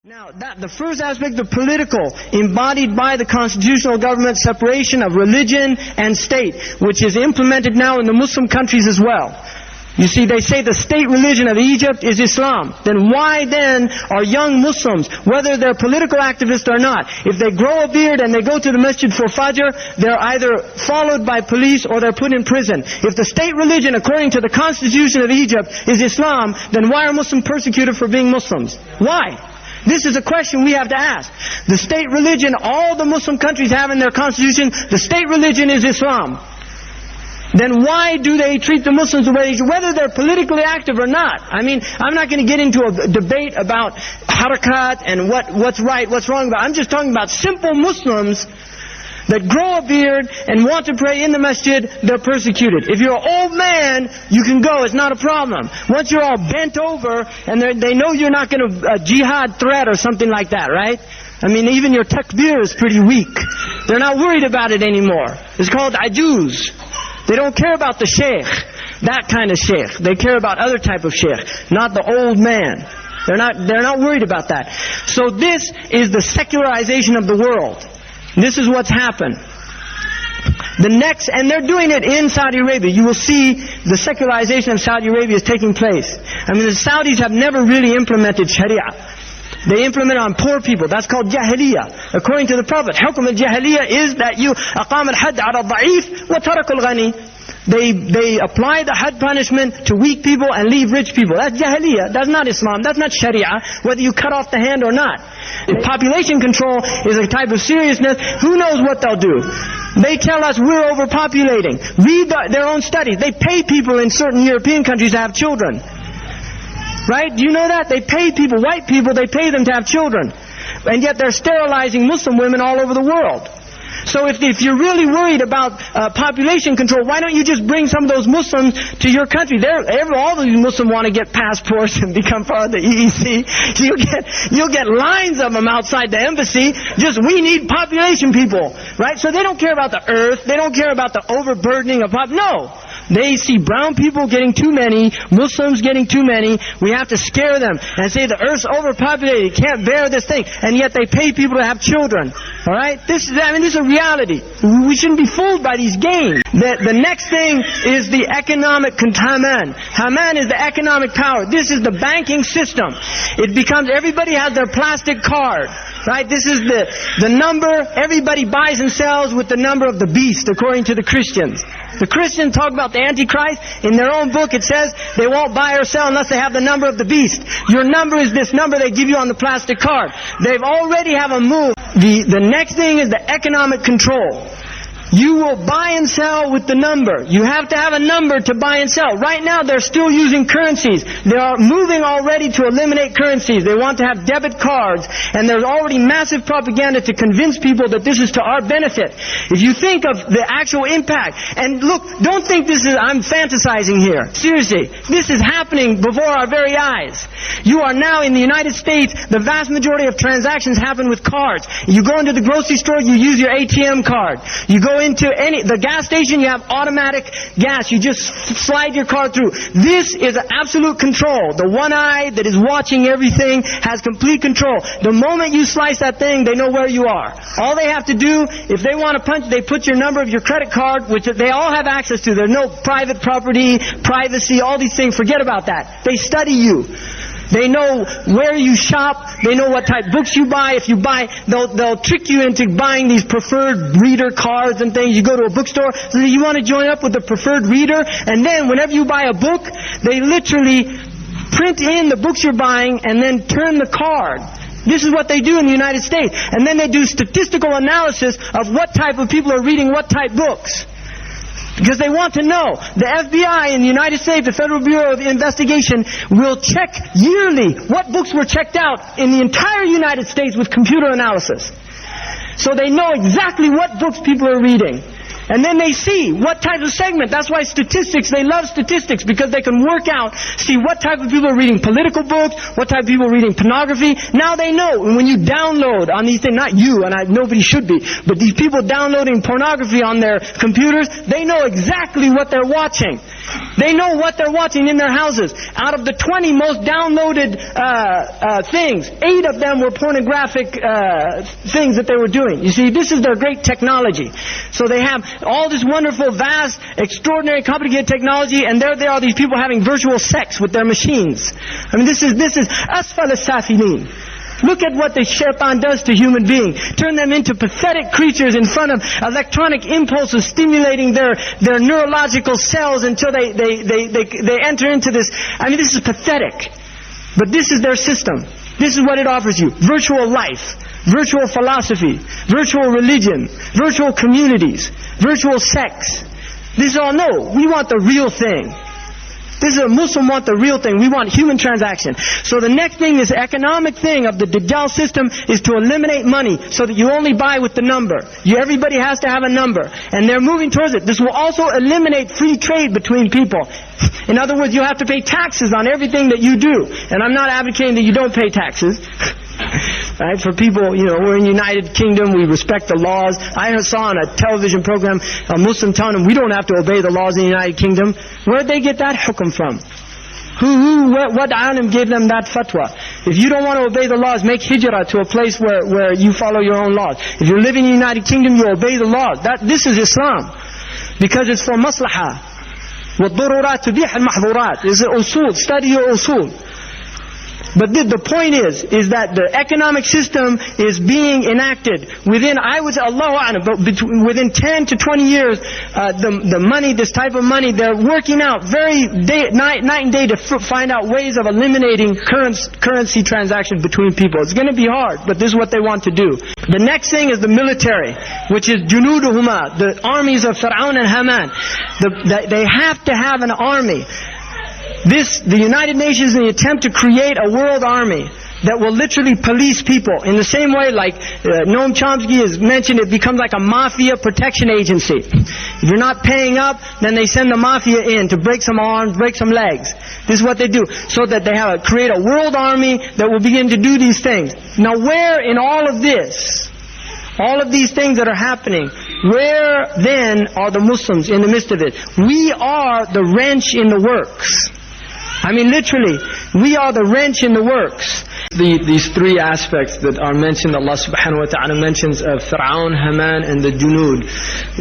Now, the first aspect of political, embodied by the constitutional government, separation of religion and state, which is implemented now in the Muslim countries as well. You see, they say the state religion of Egypt is Islam. Then why then are young Muslims, whether they're political activists or not, if they grow a beard and they go to the masjid for Fajr, they're either followed by police or they're put in prison. If the state religion, according to the constitution of Egypt, is Islam, then why are Muslims persecuted for being Muslims? Why? This is a question we have to ask. The state religion, all the Muslim countries have in their constitution, the state religion is Islam. Then why do they treat the Muslims the way they do, whether they're politically active or not? I mean, I'm not going to get into a debate about harakat and what's right, what's wrong about it. I'm just talking about simple Muslims that grow a beard and want to pray in the masjid, they're persecuted. If you're an old man, you can go, it's not a problem. Once you're all bent over and they know you're not going to jihad threat or something like that, right? I mean, even your takbir is pretty weak. They're not worried about it anymore. It's called ajuz. They don't care about the sheikh, that kind of sheikh. They care about other type of sheikh, not the old man. They're not worried about that. So this is the secularization of the world. This is what's happened. And they're doing it in Saudi Arabia. You will see the secularization of Saudi Arabia is taking place. I mean, the Saudis have never really implemented Sharia. They implement it on poor people. That's called jahiliyyah. According to the Prophet, hukm al-jahiliyyah is that you aqam al-hadd ala al-da'if wa tarak al-ghani. They apply the had punishment to weak people and leave rich people. That's jahiliyyah. That's not Islam. That's not Sharia, whether you cut off the hand or not. Population control is a type of seriousness. Who knows what they'll do? They tell us we're overpopulating. Read their own studies. They pay people in certain European countries to have children. Right? Do you know that? They pay people, white people, they pay them to have children. And yet they're sterilizing Muslim women all over the world. So if you're really worried about population control, why don't you just bring some of those Muslims to your country? All of these Muslims want to get passports and become part of the EEC. You'll get lines of them outside the embassy. We need population people. Right? So they don't care about the earth. They don't care about the overburdening of No. They see brown people getting too many, Muslims getting too many. We have to scare them and say the earth's overpopulated, can't bear this thing. And yet they pay people to have children. Alright? This is a reality. We shouldn't be fooled by these games. The next thing is the economic Haman. Haman is the economic power. This is the banking system. It becomes, everybody has their plastic card. Right? This is the number, everybody buys and sells with the number of the beast, according to the Christians. The Christians talk about the Antichrist. In their own book it says they won't buy or sell unless they have the number of the beast. Your number is this number they give you on the plastic card. They've already have a move. The next thing is the economic control. You will buy and sell with the number. You have to have a number to buy and sell. Right now they're still using currencies. They are moving already to eliminate currencies. They want to have debit cards. And there's already massive propaganda to convince people that this is to our benefit. If you think of the actual impact, and look, don't think I'm fantasizing here. Seriously, this is happening before our very eyes. You are now in the United States, the vast majority of transactions happen with cards. You go into the grocery store, you use your ATM card. You go into the gas station, you have automatic gas. You just slide your card through. This is absolute control. The one eye that is watching everything has complete control. The moment you slice that thing, they know where you are. All they have to do, if they want to punch, they put your number of your credit card, which they all have access to. There's no private property, privacy, all these things. Forget about that. They study you. They know where you shop. They know what type of books you buy. If you buy, they'll trick you into buying these preferred reader cards and things. You go to a bookstore, so you want to join up with the preferred reader, and then whenever you buy a book, they literally print in the books you're buying and then turn the card. This is what they do in the United States. And then they do statistical analysis of what type of people are reading what type books. Because they want to know. The FBI in the United States, the Federal Bureau of Investigation, will check yearly what books were checked out in the entire United States with computer analysis. So they know exactly what books people are reading. And then they see what type of segment. That's why they love statistics, because they can work out, see what type of people are reading political books, what type of people are reading pornography. Now they know. And when you download on these things, not you, and nobody should be, but these people downloading pornography on their computers, they know exactly what they're watching. They know what they're watching in their houses. Out of the 20 most downloaded things, 8 of them were pornographic things that they were doing. You see, this is their great technology. So they have all this wonderful, vast, extraordinary, complicated technology, and there they are, these people having virtual sex with their machines. I mean, this is asfal as-safilin. Look at what the shaitan does to human beings. Turn them into pathetic creatures in front of electronic impulses stimulating their neurological cells until they enter into this. I mean, this is pathetic. But this is their system. This is what it offers you. Virtual life, virtual philosophy, virtual religion, virtual communities, virtual sex. This is all, no, we want the real thing. This is a Muslim want the real thing. We want human transaction. So the next thing, this economic thing of the Dajjal system is to eliminate money so that you only buy with the number. Everybody has to have a number. And they're moving towards it. This will also eliminate free trade between people. In other words, you have to pay taxes on everything that you do. And I'm not advocating that you don't pay taxes. Right? For people, we're in the United Kingdom, we respect the laws. I saw on a television program a Muslim telling them we don't have to obey the laws in the United Kingdom. Where did they get that hukum from? What alim gave them that fatwa? If you don't want to obey the laws, make hijrah to a place where you follow your own laws. If you're living in the United Kingdom, you obey the laws. This is Islam. Because it's for maslahah. وَالضُّرُورَاتُ تُبِيحَ الْمَحْظُورَاتِ It's usul. Study your usul. But the point is that the economic system is being enacted within, I would say, Allahu A'lam, but within 10 to 20 years, the money, this type of money, they're working out night and day to find out ways of eliminating currency transactions between people. It's going to be hard, but this is what they want to do. The next thing is the military, which is junuduhuma, the armies of Fir'aun and Haman. They have to have an army. The United Nations, in the attempt to create a world army that will literally police people in the same way like Noam Chomsky has mentioned, it becomes like a mafia protection agency. If you're not paying up, then they send the mafia in to break some arms, break some legs. This is what they do. So that they create a world army that will begin to do these things. Now where in all of this, all of these things that are happening, where then are the Muslims in the midst of it? We are the wrench in the works. I mean, literally, we are the wrench in the works. These 3 aspects that are mentioned, Allah subhanahu wa ta'ala mentions of Fir'aun, Haman, and the Junud,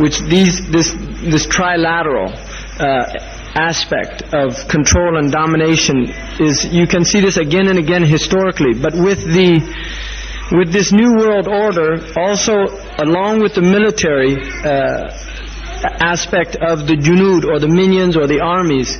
which this trilateral aspect of control and domination is, you can see this again and again historically, but with this new world order, also along with the military aspect of the Junud, or the minions, or the armies,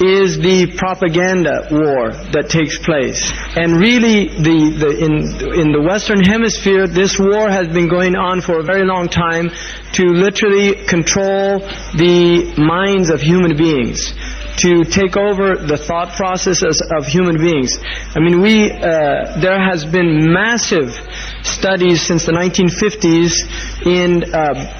is the propaganda war that takes place. And really, in the Western Hemisphere, this war has been going on for a very long time to literally control the minds of human beings, to take over the thought processes of human beings. I mean, there has been massive studies since the 1950s in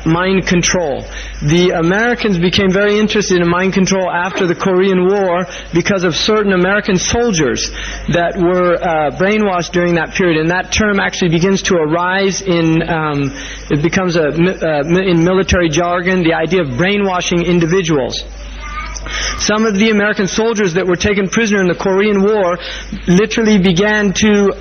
mind control. The Americans became very interested in mind control after the Korean War because of certain American soldiers that were brainwashed during that period. And that term actually begins to arise it becomes in military jargon, the idea of brainwashing individuals. Some of the American soldiers that were taken prisoner in the Korean War literally began to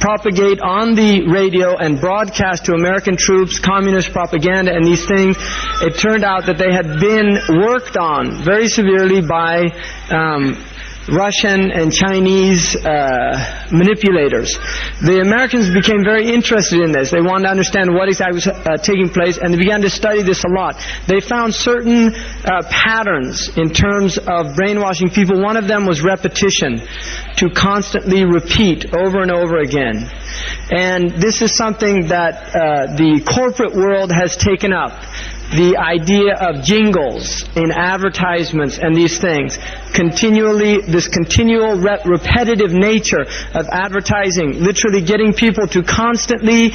propagate on the radio and broadcast to American troops communist propaganda and these things. It turned out that they had been worked on very severely by Russian and Chinese manipulators. The Americans became very interested in this. They wanted to understand what exactly was taking place, and they began to study this a lot. They found certain patterns in terms of brainwashing people. One of them was repetition, to constantly repeat over and over again. And this is something that the corporate world has taken up. The idea of jingles in advertisements and these things. This continual repetitive nature of advertising, literally getting people to constantly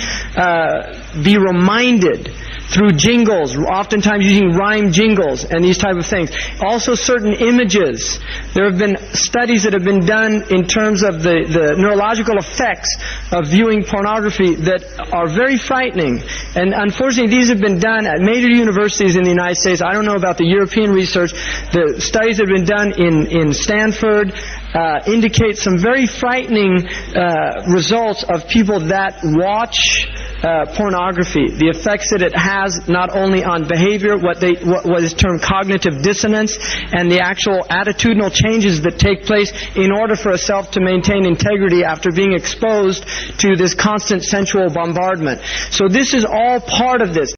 be reminded through jingles, oftentimes using rhyme jingles and these type of things. Also certain images. There have been studies that have been done in terms of the neurological effects of viewing pornography that are very frightening. And unfortunately these have been done at major universities in the United States. I don't know about the European research. The studies that have been done in Stanford indicate some very frightening results of people that watch pornography, the effects that it has not only on behavior, what is termed cognitive dissonance, and the actual attitudinal changes that take place in order for a self to maintain integrity after being exposed to this constant sensual bombardment. So this is all part of this.